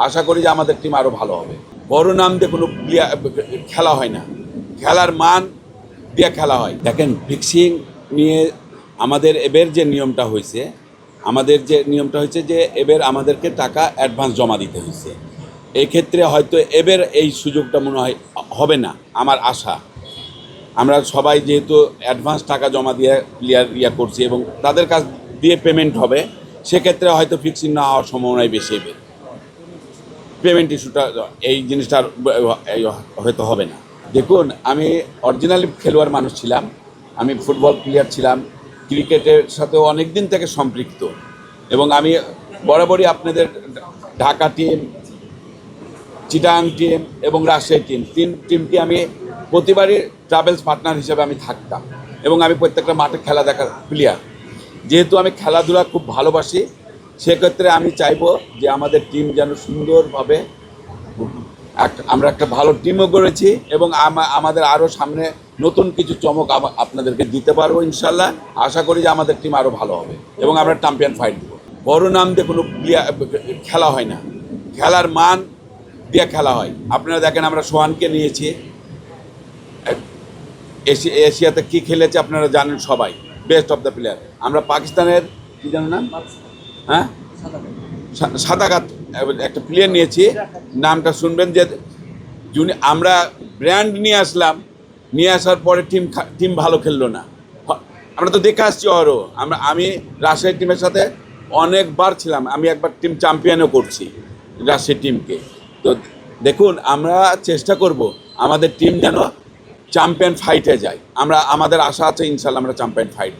আশা করি যে আমাদের টিম আরও ভালো হবে। বড় নাম দিয়ে কোনো খেলা হয় না, খেলার মান দিয়ে খেলা হয়। দেখেন, ফিক্সিং নিয়ে আমাদের এবার যে নিয়মটা হয়েছে, যে এবার আমাদেরকে টাকা অ্যাডভান্স জমা দিতে হয়েছে। এক্ষেত্রে হয়তো এবার এই সুযোগটা মনে হয় হবে না, আমার আশা। আমরা সবাই যেহেতু অ্যাডভান্স টাকা জমা দিয়ে প্লেয়ার করছি এবং তাদের কাছ দিয়ে পেমেন্ট হবে, সেক্ষেত্রে হয়তো ফিক্সিং না হওয়ার সম্ভাবনাই বেশি হবে। পেমেন্ট ইস্যুটা এই জিনিসটা হয়তো হবে না। দেখুন, আমি অরিজিনালি খেলোয়াড় মানুষ ছিলাম, আমি ফুটবল প্লেয়ার ছিলাম, ক্রিকেটের সাথেও অনেক দিন থেকে সম্পৃক্ত, এবং আমি বরাবরই আপনাদের ঢাকা টিম, চিটাগাং টিম এবং রাজশাহী টিমকে আমি প্রতিবারই ট্রাভেলস পার্টনার হিসেবে আমি থাকতাম, এবং আমি প্রত্যেকটা মাঠে খেলা দেখার প্লেয়ার। যেহেতু আমি খেলাধুলা খুব ভালোবাসি, সেক্ষেত্রে আমি চাইবো যে আমাদের টিম যেন সুন্দরভাবে, আমরা একটা ভালো টিমও গড়েছি এবং আমাদের আরও সামনে নতুন কিছু চমক আপনাদেরকে দিতে পারবো ইনশাল্লাহ। আশা করি যে আমাদের টিম আরও ভালো হবে এবং আমরা চ্যাম্পিয়ন ফাইট দেবো। বড় নাম দিয়ে কোনো খেলা হয় না, খেলার মান দিয়ে খেলা হয়। আপনারা দেখেন, আমরা সোহানকে নিয়েছি, এশিয়াতে কি খেলেছে আপনারা জানেন সবাই, বেস্ট অফ দ্য প্লেয়ার। আমরা পাকিস্তানের কি জানেন নাম, হ্যাঁ, সাদাকাত একটা প্লেয়ার নিয়েছি, নামটা শুনবেন, যে আমরা ব্র্যান্ড নিয়ে আসলাম, নিয়ে আসার পরে টিম ভালো খেললো না। আমরা তো দেখে আসছি আরও, আমি রাজশাহী টিমের সাথে অনেকবার ছিলাম, আমি একবার টিম চ্যাম্পিয়নও করছি রাজশাহী টিমকে। তো দেখুন, আমরা চেষ্টা করব আমাদের টিম যেন চ্যাম্পিয়ন ফাইটে যায়। আমাদের আশা আছে ইনশাল্লাহ আমরা চ্যাম্পিয়ন ফাইট